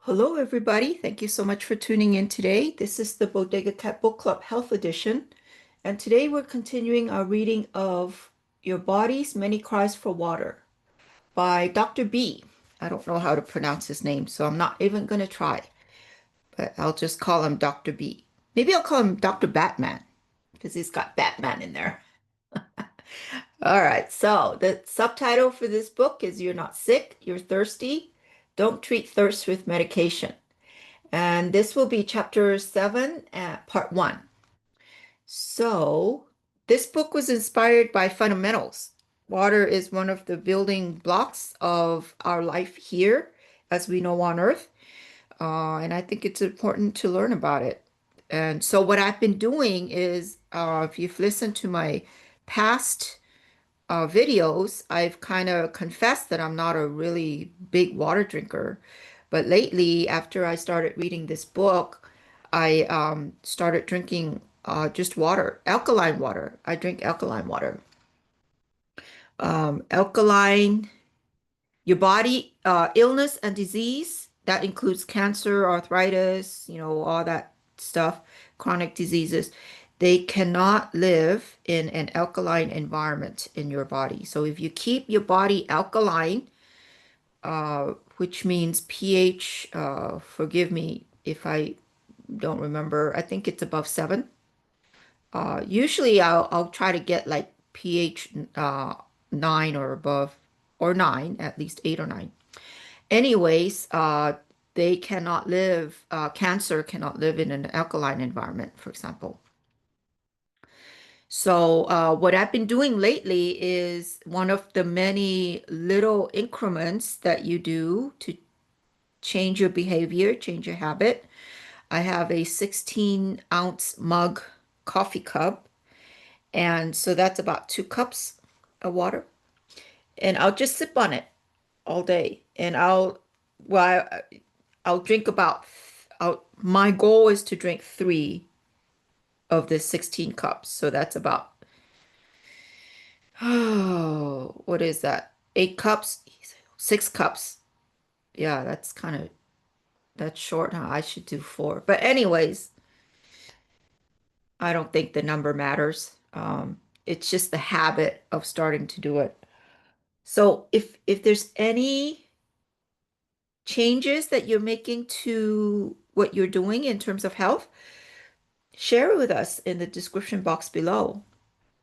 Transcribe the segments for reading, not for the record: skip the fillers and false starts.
Hello, everybody. Thank you so much for tuning in today. This is the Bodega Cat Book Club Health Edition, and today we're continuing our reading of Your Body's Many Cries for Water by Dr. B. I don't know how to pronounce his name, so I'm not even going to try, but I'll just call him Dr. B. Maybe I'll call him Dr. Batman because he's got Batman in there. All right, so the subtitle for this book is You're Not Sick, You're Thirsty. Don't treat thirst with medication. And this will be chapter 7, part 1. So, this book was inspired by fundamentals. Water is one of the building blocks of our life here, as we know on Earth. And I think it's important to learn about it. And so, what I've been doing is, if you've listened to my past videos, I've kind of confessed that I'm not a really big water drinker. But lately, after I started reading this book, I started drinking just water, alkaline water. I drink alkaline water. Alkaline, your body, illness and disease, that includes cancer, arthritis, all that stuff, chronic diseases. They cannot live in an alkaline environment in your body. So if you keep your body alkaline, which means pH, forgive me if I don't remember, I think it's above 7. Usually I'll try to get like pH 9 or above, or 9, at least 8 or 9. Anyways, they cannot live, cancer cannot live in an alkaline environment, for example. So, what I've been doing lately is one of the many little increments that you do to change your behavior, change your habit. I have a 16-ounce mug coffee cup, and so that's about 2 cups of water. And I'll just sip on it all day. And well, I'll drink my goal is to drink 3 of the 16 cups. So that's about, oh, what is that? 8 cups, 6 cups. Yeah, that's short, huh? I should do 4. But anyways, I don't think the number matters. It's just the habit of starting to do it. So if there's any changes that you're making to what you're doing in terms of health, share it with us in the description box below.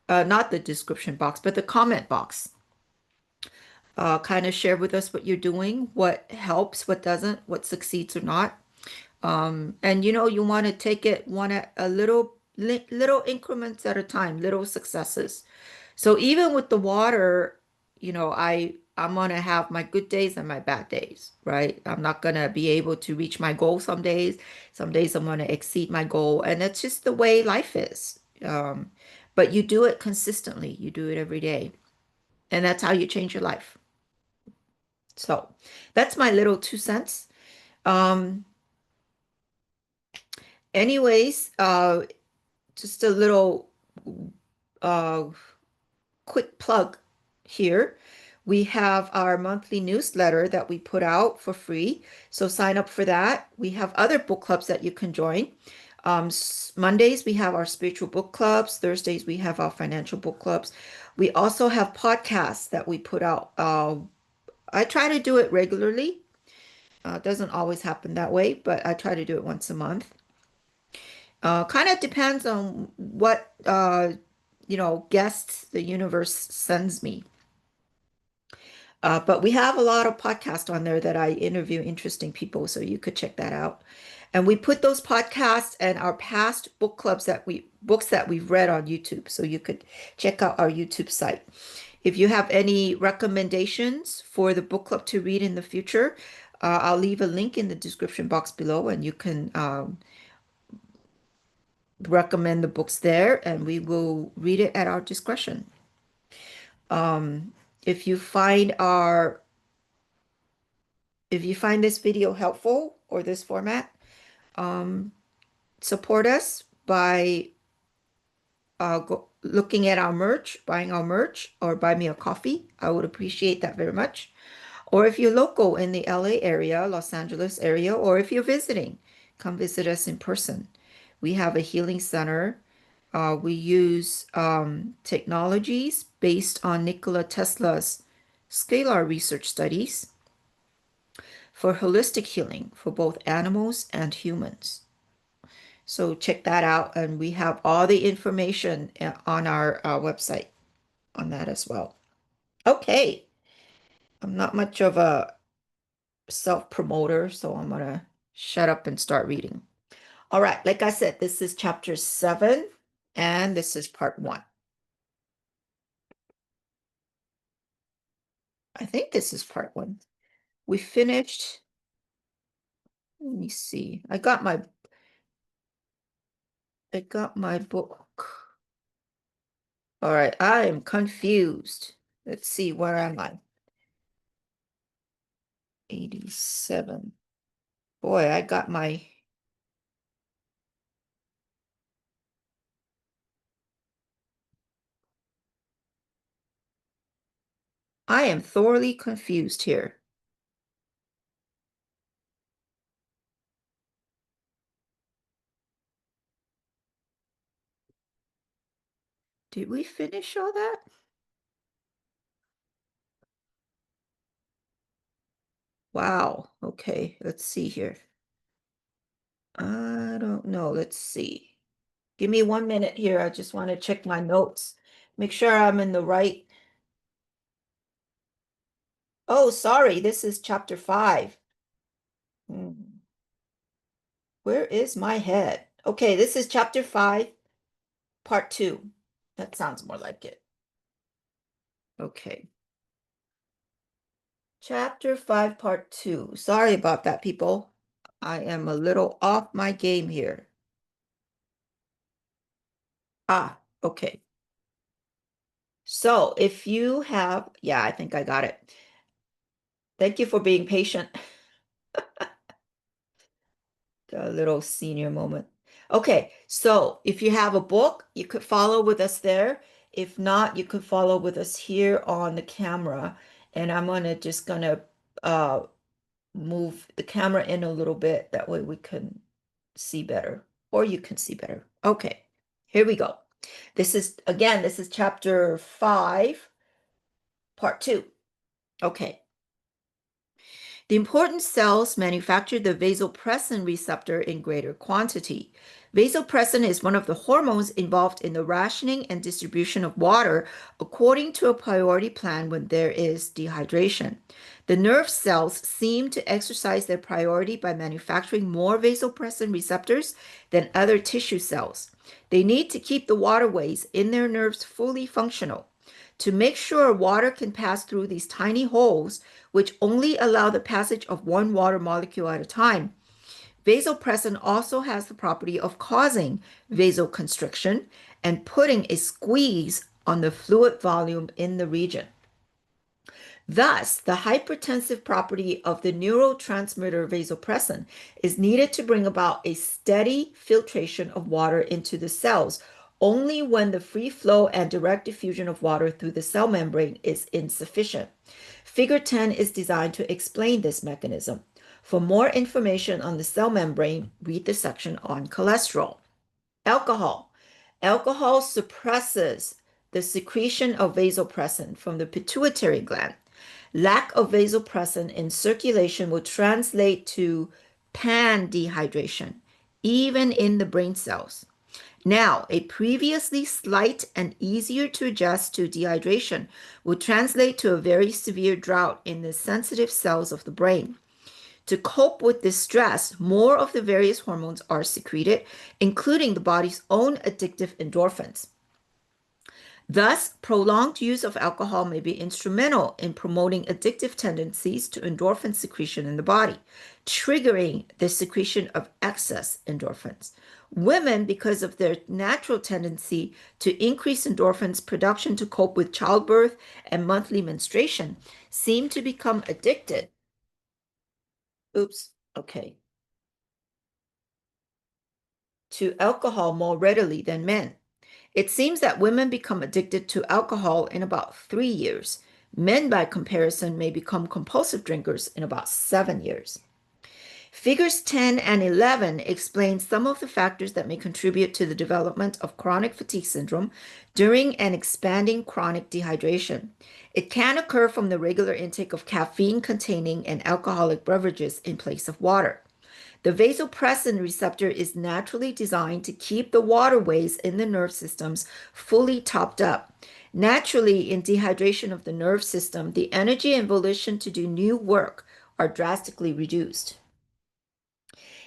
Not the description box, but the comment box. Kind of share with us what you're doing, what helps, what doesn't, what succeeds or not. And you want to take it one at a little increments at a time, little successes. So even with the water, I'm gonna have my good days and my bad days, right? I'm not gonna be able to reach my goal some days. Some days I'm gonna exceed my goal, and it's just the way life is. But you do it consistently. You do it every day, and that's how you change your life. So that's my little 2 cents. Um, anyways, just a little uh quick plug here. We have our monthly newsletter that we put out for free. So sign up for that. We have other book clubs that you can join. Mondays, we have our spiritual book clubs. Thursdays, we have our financial book clubs. We also have podcasts that we put out. I try to do it regularly. It doesn't always happen that way, but I try to do it once a month. Kind of depends on what guests the universe sends me. But we have a lot of podcasts on there that I interview interesting people, so you could check that out. And we put those podcasts and our past book clubs books that we've read on YouTube, so you could check out our YouTube site. If you have any recommendations for the book club to read in the future, I'll leave a link in the description box below, and you can recommend the books there, and we will read it at our discretion. Um, if you find our if you find this video helpful or this format, um, support us by looking at our merch, buying our merch, or buy me a coffee. I would appreciate that very much. Or if you're local in the LA area, Los Angeles area, or if you're visiting, come visit us in person. We have a healing center. We use technologies based on Nikola Tesla's scalar research studies for holistic healing for both animals and humans. So check that out, and we have all the information on our website on that as well. Okay, I'm not much of a self-promoter, so I'm gonna shut up and start reading. All right, like I said, this is chapter 7, and this is part 1. I think this is part 1. We finished, let me see. I got my book. All right, I am confused. Let's see, where am I? 87. Boy, I am thoroughly confused here. Did we finish all that? Wow. Okay, let's see here. I don't know. Let's see. Give me 1 minute here. I just want to check my notes. Make sure I'm in the right. Oh, sorry. This is chapter 5. Hmm. Where is my head? Okay, this is chapter 5, part 2. That sounds more like it. Okay. Chapter 5, part 2. Sorry about that, people. I am a little off my game here. Ah, okay. So if you have, yeah, I think I got it. Thank you for being patient. A little senior moment. Okay, so if you have a book, you could follow with us there. If not, you could follow with us here on the camera. And I'm gonna uh move the camera in a little bit. That way we can see better, or you can see better. Okay, here we go. This is chapter 5, part 2. Okay. The important cells manufacture the vasopressin receptor in greater quantity. Vasopressin is one of the hormones involved in the rationing and distribution of water according to a priority plan when there is dehydration. The nerve cells seem to exercise their priority by manufacturing more vasopressin receptors than other tissue cells. They need to keep the waterways in their nerves fully functional. To make sure water can pass through these tiny holes, which only allow the passage of one water molecule at a time, vasopressin also has the property of causing vasoconstriction and putting a squeeze on the fluid volume in the region. Thus, the hypertensive property of the neurotransmitter vasopressin is needed to bring about a steady filtration of water into the cells only when the free flow and direct diffusion of water through the cell membrane is insufficient. Figure 10 is designed to explain this mechanism. For more information on the cell membrane, read the section on cholesterol. Alcohol. Alcohol suppresses the secretion of vasopressin from the pituitary gland. Lack of vasopressin in circulation will translate to pan dehydration, even in the brain cells. Now, a previously slight and easier to adjust to dehydration will translate to a very severe drought in the sensitive cells of the brain. To cope with this stress, more of the various hormones are secreted, including the body's own addictive endorphins. Thus, prolonged use of alcohol may be instrumental in promoting addictive tendencies to endorphin secretion in the body, triggering the secretion of excess endorphins. Women, because of their natural tendency to increase endorphins production to cope with childbirth and monthly menstruation, seem to become addicted. Oops, okay. To alcohol more readily than men. It seems that women become addicted to alcohol in about 3 years. Men, by comparison, may become compulsive drinkers in about 7 years. Figures 10 and 11 explain some of the factors that may contribute to the development of chronic fatigue syndrome during an expanding chronic dehydration. It can occur from the regular intake of caffeine-containing and alcoholic beverages in place of water. The vasopressin receptor is naturally designed to keep the waterways in the nerve systems fully topped up. Naturally, in dehydration of the nerve system, the energy and volition to do new work are drastically reduced.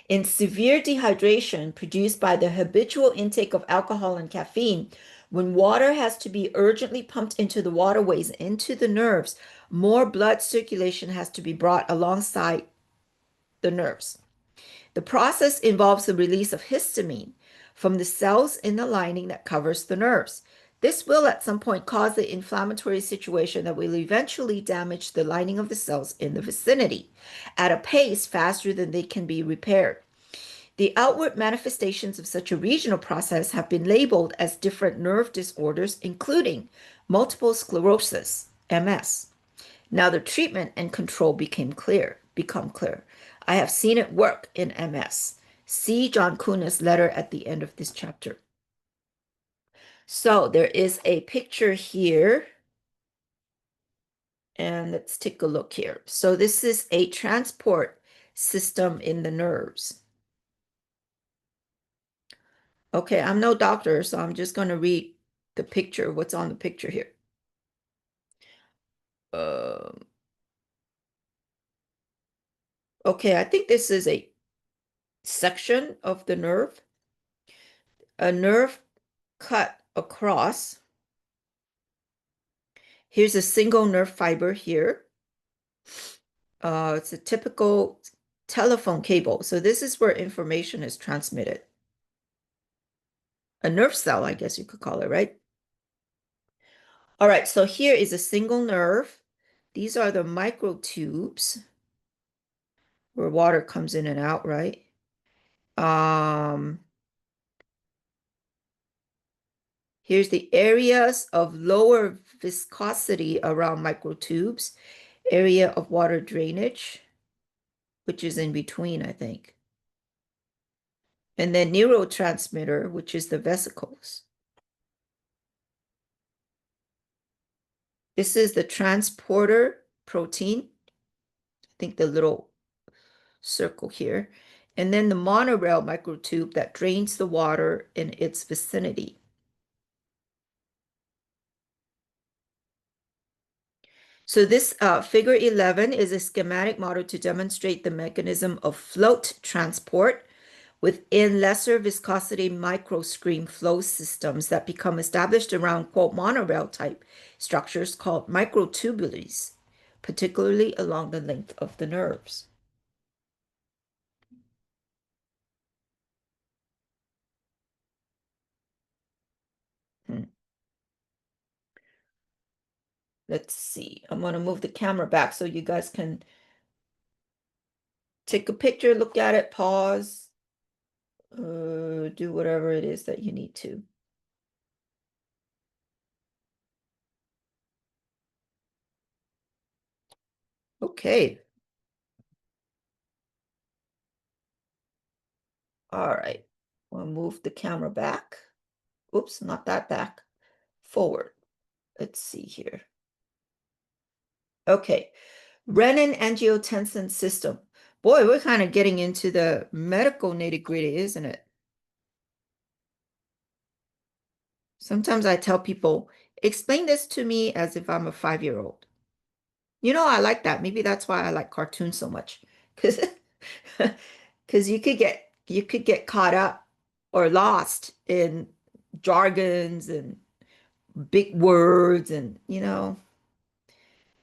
In severe dehydration produced by the habitual intake of alcohol and caffeine, when water has to be urgently pumped into the waterways, into the nerves, more blood circulation has to be brought alongside the nerves. The process involves the release of histamine from the cells in the lining that covers the nerves. This will at some point cause the inflammatory situation that will eventually damage the lining of the cells in the vicinity at a pace faster than they can be repaired. The outward manifestations of such a regional process have been labeled as different nerve disorders, including multiple sclerosis, MS. Now the treatment and control become clear. I have seen it work in MS. See John Kuna's letter at the end of this chapter. So there is a picture here. And let's take a look here. So this is a transport system in the nerves. Okay, I'm no doctor, so I'm just going to read the picture, what's on the picture here. Okay, I think this is a section of the nerve. A nerve cut across. Here's a single nerve fiber here. It's a typical telephone cable. So this is where information is transmitted. A nerve cell, I guess you could call it, right? All right, so here is a single nerve. These are the microtubes where water comes in and out, right? Here's the areas of lower viscosity around microtubes, area of water drainage, which is in between, I think. And then neurotransmitter, which is the vesicles. This is the transporter protein. I think the little circle here. And then the monorail microtube that drains the water in its vicinity. So this figure 11 is a schematic model to demonstrate the mechanism of float transport within lesser viscosity microstream flow systems that become established around, quote, monorail type structures called microtubules, particularly along the length of the nerves. Let's see. I'm going to move the camera back so you guys can take a picture, look at it, pause, do whatever it is that you need to. Okay. All right. We'll move the camera back. Oops, not that back. Forward. Let's see here. Okay. Renin-angiotensin system. Boy, we're kind of getting into the medical nitty-gritty, isn't it? Sometimes I tell people, explain this to me as if I'm a 5-year-old. You know, I like that. Maybe that's why I like cartoons so much. Because you could get caught up or lost in jargons and big words and,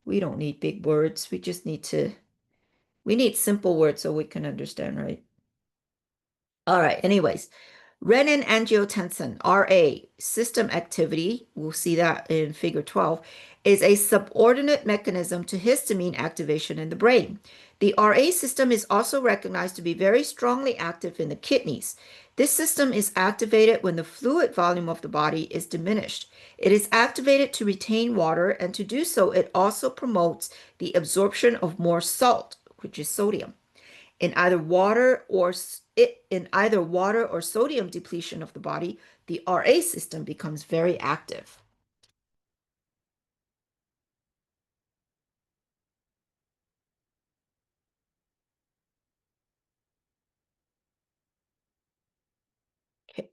we don't need big words. We need simple words so we can understand, right? All right, anyways, renin-angiotensin, RA, system activity, we'll see that in figure 12, is a subordinate mechanism to histamine activation in the brain. The RA system is also recognized to be very strongly active in the kidneys. This system is activated when the fluid volume of the body is diminished. It is activated to retain water, and to do so, it also promotes the absorption of more salt, which is sodium. In either water or sodium depletion of the body, the RA system becomes very active. Okay.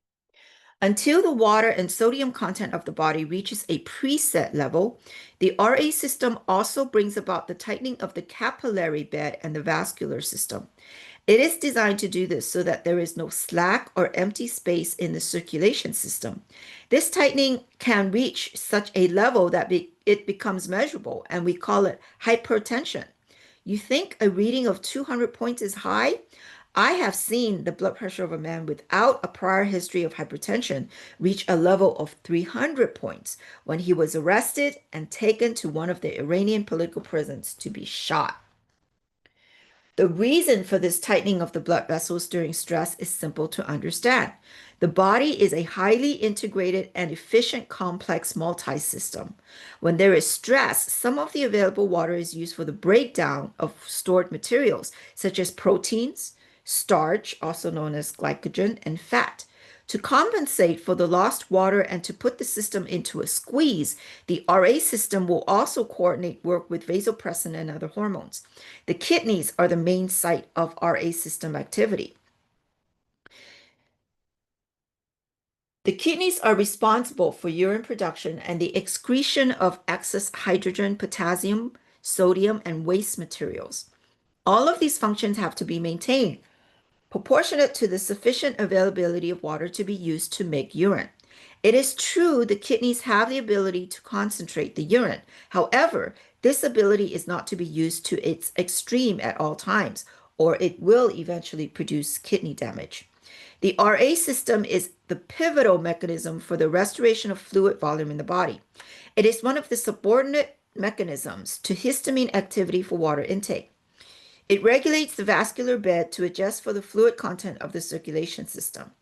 Until the water and sodium content of the body reaches a preset level, the RA system also brings about the tightening of the capillary bed and the vascular system. It is designed to do this so that there is no slack or empty space in the circulation system. This tightening can reach such a level that it becomes measurable, and we call it hypertension. You think a reading of 200 points is high? I have seen the blood pressure of a man without a prior history of hypertension reach a level of 300 points when he was arrested and taken to one of the Iranian political prisons to be shot. The reason for this tightening of the blood vessels during stress is simple to understand. The body is a highly integrated and efficient complex multi-system. When there is stress, some of the available water is used for the breakdown of stored materials, such as proteins, starch, also known as glycogen, and fat. To compensate for the lost water and to put the system into a squeeze, the RA system will also coordinate work with vasopressin and other hormones. The kidneys are the main site of RA system activity. The kidneys are responsible for urine production and the excretion of excess hydrogen, potassium, sodium, and waste materials. All of these functions have to be maintained, proportionate to the sufficient availability of water to be used to make urine. It is true the kidneys have the ability to concentrate the urine. However, this ability is not to be used to its extreme at all times, or it will eventually produce kidney damage. The RA system is the pivotal mechanism for the restoration of fluid volume in the body. It is one of the subordinate mechanisms to histamine activity for water intake. It regulates the vascular bed to adjust for the fluid content of the circulation system.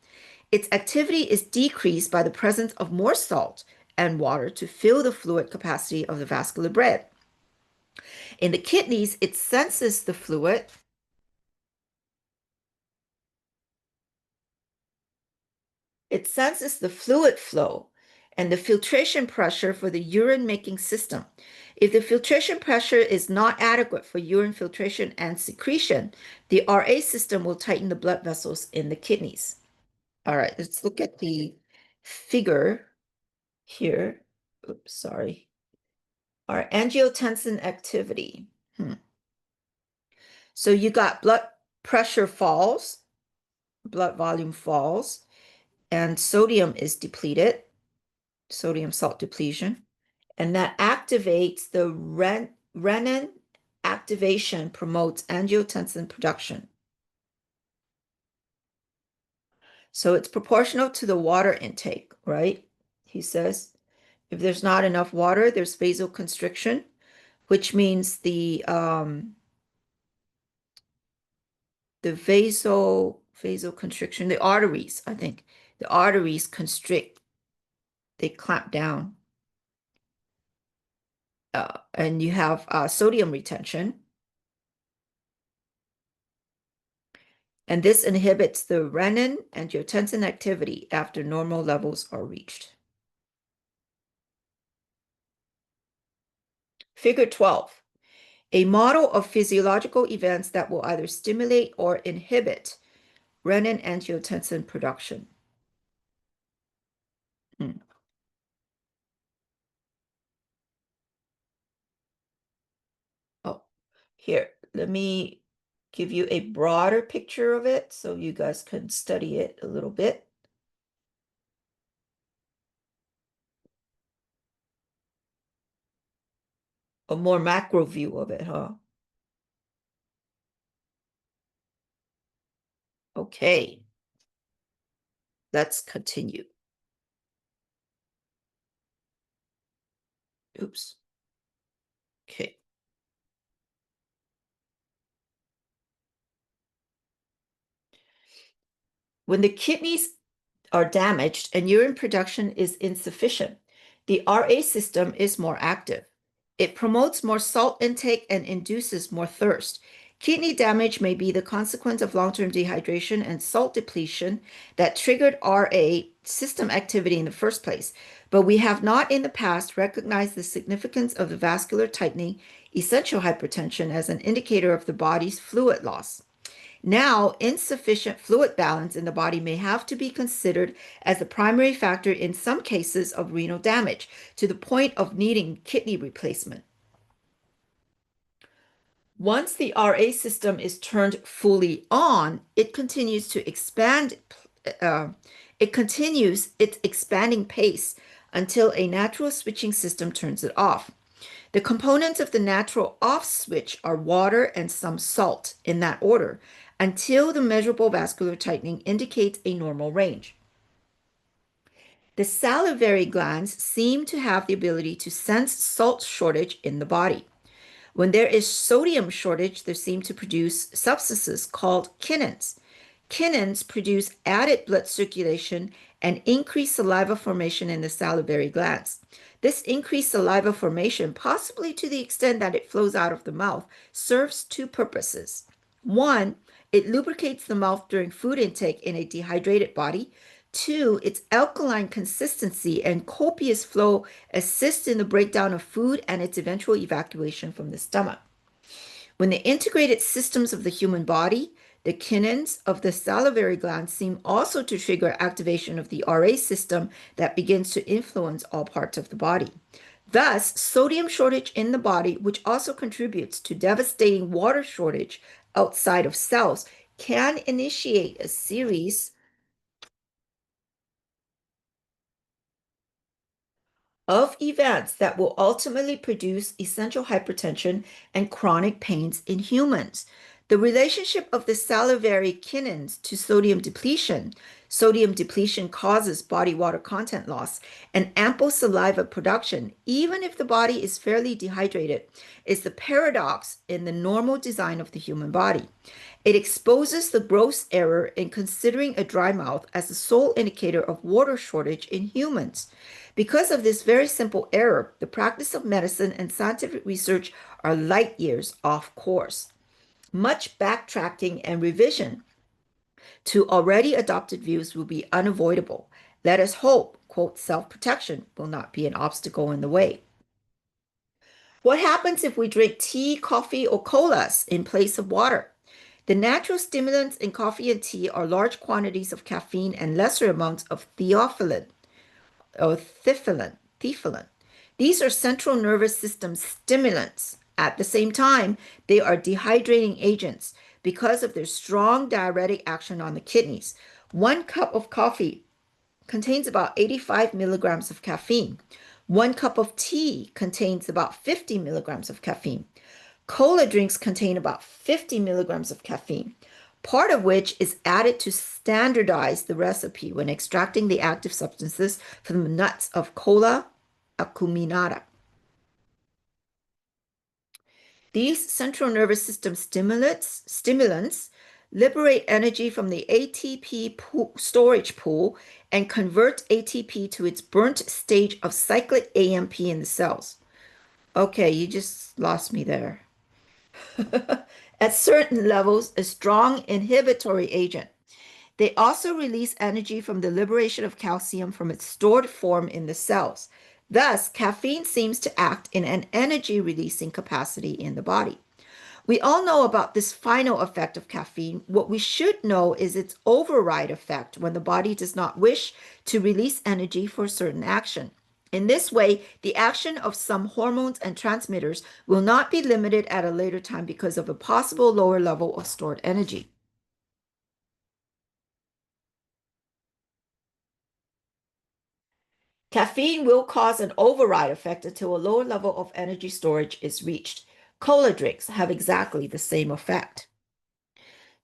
Its activity is decreased by the presence of more salt and water to fill the fluid capacity of the vascular bed. In the kidneys, it senses the fluid. It senses the fluid flow and the filtration pressure for the urine making system. If the filtration pressure is not adequate for urine filtration and secretion, the RA system will tighten the blood vessels in the kidneys. All right, let's look at the figure here. Oops, sorry. Our angiotensin activity. So you got blood pressure falls, blood volume falls, and sodium is depleted, sodium salt depletion, and that activates the renin activation promotes angiotensin production. So it's proportional to the water intake, right? He says if there's not enough water, there's vasoconstriction, which means the vasoconstriction, the arteries, I think, the arteries constrict, they clamp down, and you have sodium retention, and this inhibits the renin angiotensin activity after normal levels are reached. Figure 12, a model of physiological events that will either stimulate or inhibit renin angiotensin production. Oh, here, let me give you a broader picture of it so you guys can study it a little bit. A more macro view of it, huh? Okay, let's continue. Oops. Okay. When the kidneys are damaged and urine production is insufficient, the RA system is more active. It promotes more salt intake and induces more thirst. Kidney damage may be the consequence of long-term dehydration and salt depletion that triggered RA system activity in the first place, but we have not in the past recognized the significance of the vascular tightening, essential hypertension, as an indicator of the body's fluid loss. Now, insufficient fluid balance in the body may have to be considered as the primary factor in some cases of renal damage to the point of needing kidney replacement. Once the RA system is turned fully on, it continues to expand. It continues its expanding pace until a natural switching system turns it off. The components of the natural off switch are water and some salt in that order until the measurable vascular tightening indicates a normal range. The salivary glands seem to have the ability to sense salt shortage in the body. When there is sodium shortage, they seem to produce substances called kininins. Kininins produce added blood circulation and increased saliva formation in the salivary glands. This increased saliva formation, possibly to the extent that it flows out of the mouth, serves two purposes. One, it lubricates the mouth during food intake in a dehydrated body. Two, its alkaline consistency and copious flow assist in the breakdown of food and its eventual evacuation from the stomach. When the integrated systems of the human body, the kininins of the salivary glands seem also to trigger activation of the RA system that begins to influence all parts of the body. Thus, sodium shortage in the body, which also contributes to devastating water shortage outside of cells, can initiate a series of events that will ultimately produce essential hypertension and chronic pains in humans. The relationship of the salivary kininins to sodium depletion causes body water content loss, and ample saliva production, even if the body is fairly dehydrated, is the paradox in the normal design of the human body. It exposes the gross error in considering a dry mouth as the sole indicator of water shortage in humans. Because of this very simple error, the practice of medicine and scientific research are light years off course. Much backtracking and revision to already adopted views will be unavoidable. Let us hope, quote, self-protection will not be an obstacle in the way. What happens if we drink tea, coffee, or colas in place of water? The natural stimulants in coffee and tea are large quantities of caffeine and lesser amounts of theophylline or theophylline. These are central nervous system stimulants. At the same time, they are dehydrating agents because of their strong diuretic action on the kidneys. 1 cup of coffee contains about 85 milligrams of caffeine. 1 cup of tea contains about 50 milligrams of caffeine. Cola drinks contain about 50 milligrams of caffeine, part of which is added to standardize the recipe when extracting the active substances from the nuts of Cola acuminata. These central nervous system stimulants liberate energy from the ATP storage pool and convert ATP to its burnt stage of cyclic AMP in the cells. Okay, you just lost me there. At certain levels, a strong inhibitory agent. They also release energy from the liberation of calcium from its stored form in the cells. Thus, caffeine seems to act in an energy releasing capacity in the body. We all know about this final effect of caffeine. What we should know is its override effect when the body does not wish to release energy for a certain action. In this way, the action of some hormones and transmitters will not be limited at a later time because of a possible lower level of stored energy. Caffeine will cause an override effect until a lower level of energy storage is reached. Cola drinks have exactly the same effect.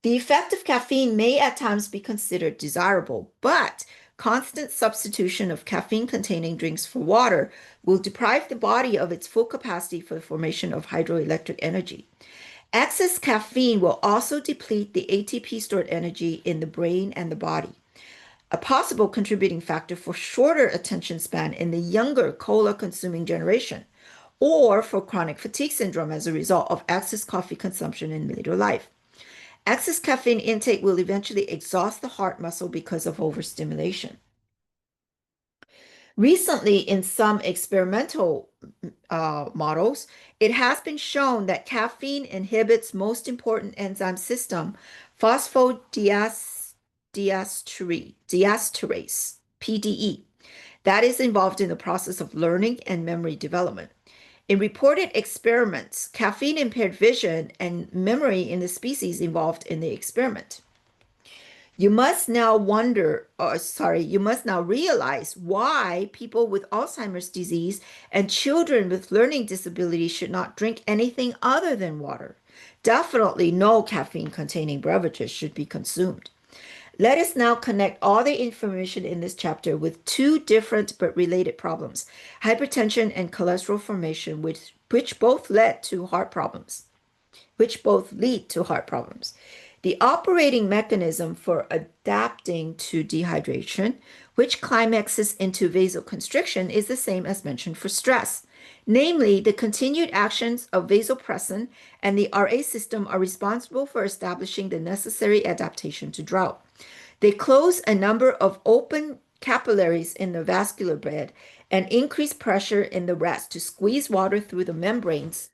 The effect of caffeine may at times be considered desirable, but constant substitution of caffeine-containing drinks for water will deprive the body of its full capacity for the formation of hydroelectric energy. Excess caffeine will also deplete the ATP stored energy in the brain and the body, a possible contributing factor for shorter attention span in the younger cola consuming generation, or for chronic fatigue syndrome as a result of excess coffee consumption in later life. Excess caffeine intake will eventually exhaust the heart muscle because of overstimulation. Recently, in some experimental models, it has been shown that caffeine inhibits most important enzyme system, phosphodiesterase, PDE, that is involved in the process of learning and memory development. In reported experiments, caffeine impaired vision and memory in the species involved in the experiment. You must now realize why people with Alzheimer's disease and children with learning disabilities should not drink anything other than water. Definitely no caffeine containing beverages should be consumed. Let us now connect all the information in this chapter with two different but related problems, hypertension and cholesterol formation, which both lead to heart problems which both lead to heart problems. The operating mechanism for adapting to dehydration, which climaxes into vasoconstriction, is the same as mentioned for stress. Namely, the continued actions of vasopressin and the RA system are responsible for establishing the necessary adaptation to drought. They close a number of open capillaries in the vascular bed and increase pressure in the rest to squeeze water through the membranes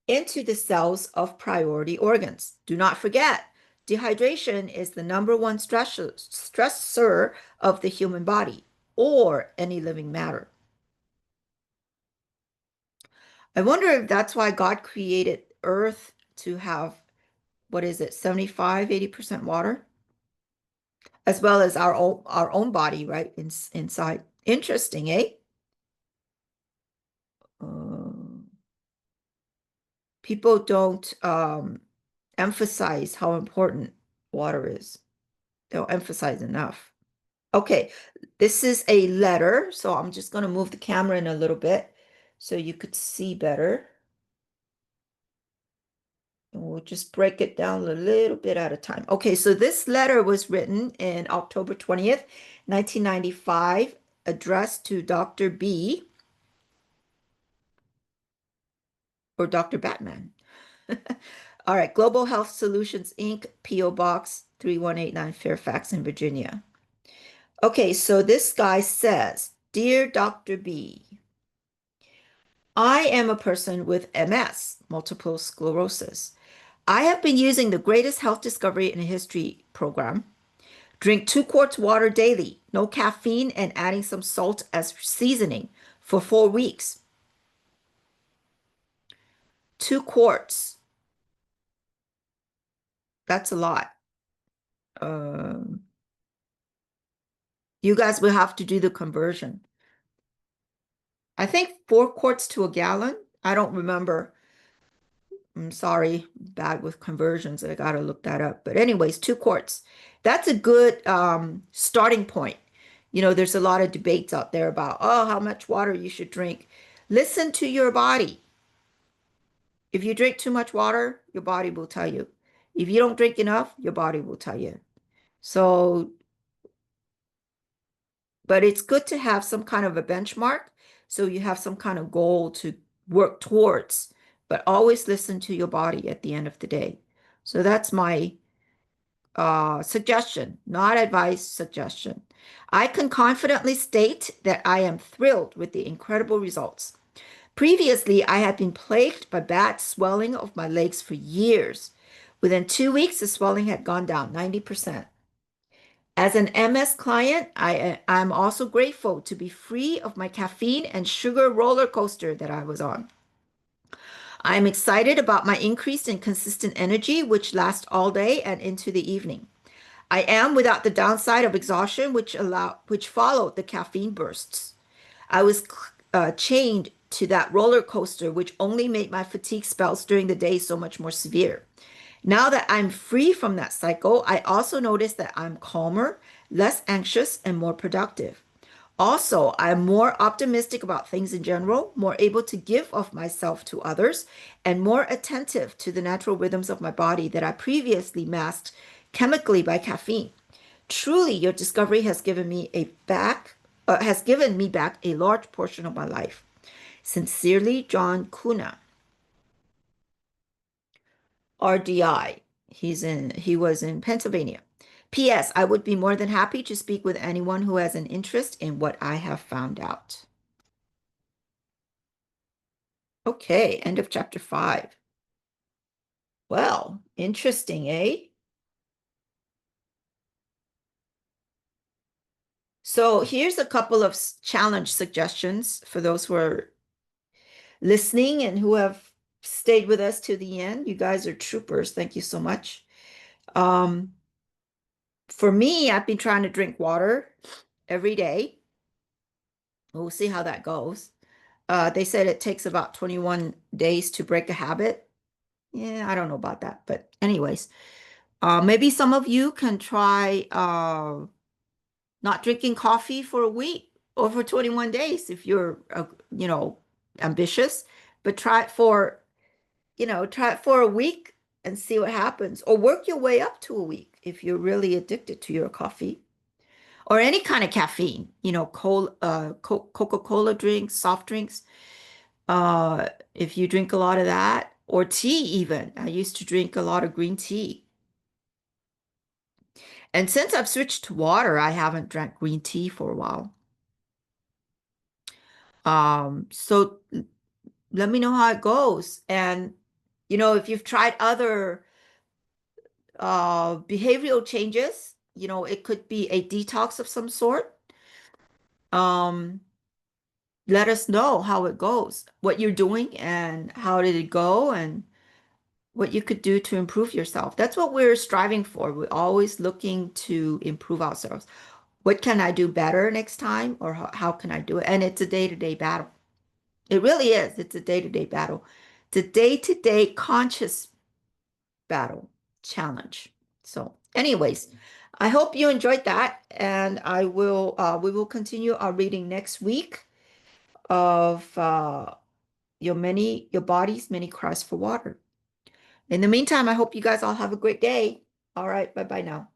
into the cells of priority organs. Do not forget, dehydration is the number one stressor of the human body or any living matter. I wonder if that's why God created Earth to have, what is it, 75, 80% water, as well as our own body, right, inside. Interesting, eh? Uh, People don't emphasize how important water is. They don't emphasize enough. Okay, this is a letter, so I'm just going to move the camera in a little bit so you could see better. And we'll just break it down a little bit at a time. Okay, so this letter was written in October 20th, 1995, addressed to Dr. B or Dr. Batman. All right, Global Health Solutions, Inc., P.O. Box 3189, Fairfax in Virginia. Okay, so this guy says, Dear Dr. B, I am a person with MS, multiple sclerosis. I have been using the greatest health discovery in history program. Drink 2 quarts water daily, no caffeine, and adding some salt as seasoning for 4 weeks. 2 quarts. That's a lot. Um, you guys will have to do the conversion. I think 4 quarts to a gallon. I don't remember. I'm sorry, bad with conversions. I got to look that up. But anyways, 2 quarts. That's a good starting point. You know, there's a lot of debates out there about, oh, how much water you should drink. Listen to your body. If you drink too much water, your body will tell you. If you don't drink enough, your body will tell you. So, but it's good to have some kind of a benchmark so you have some kind of goal to work towards, but always listen to your body at the end of the day. So that's my suggestion, not advice, suggestion. I can confidently state that I am thrilled with the incredible results. Previously, I had been plagued by bad swelling of my legs for years. Within 2 weeks, the swelling had gone down 90%. As an MS client, I'm also grateful to be free of my caffeine and sugar roller coaster that I was on. I'm excited about my increased and consistent energy, which lasts all day and into the evening. I am without the downside of exhaustion, which followed the caffeine bursts. I was chained to that roller coaster, which only made my fatigue spells during the day so much more severe. Now that I'm free from that cycle, I also notice that I'm calmer, less anxious, and more productive. Also, I'm more optimistic about things in general, more able to give of myself to others, and more attentive to the natural rhythms of my body that I previously masked chemically by caffeine. Truly, your discovery has given me back a large portion of my life. Sincerely, John Kuna, RDI. He was in Pennsylvania. P.S. I would be more than happy to speak with anyone who has an interest in what I have found out. Okay, end of chapter 5. Well, interesting, eh? So here's a couple of challenge suggestions for those who are listening and who have stayed with us to the end. You guys are troopers. Thank you so much. Um, for me, I've been trying to drink water every day. We'll see how that goes. They said it takes about 21 days to break a habit. Yeah, I don't know about that, but anyways, maybe some of you can try not drinking coffee for a week or for 21 days if you're, ambitious, but try it for a week and see what happens, or work your way up to a week if you're really addicted to your coffee or any kind of caffeine, Coca-Cola drinks, soft drinks. If you drink a lot of that, or tea even. I used to drink a lot of green tea. And since I've switched to water, I haven't drank green tea for a while. So let me know how it goes. And, if you've tried other behavioral changes, it could be a detox of some sort. Um, Let us know how it goes, what you're doing and how did it go and what you could do to improve yourself. That's what we're striving for. We're always looking to improve ourselves. What can I do better next time, or how can I do it? And it's a day-to-day battle. It really is. It's a day-to-day battle. It's a day-to-day conscious battle challenge. So, anyways, I hope you enjoyed that, and we will continue our reading next week of your body's many cries for water. In the meantime, I hope you guys all have a great day. All right, bye bye now.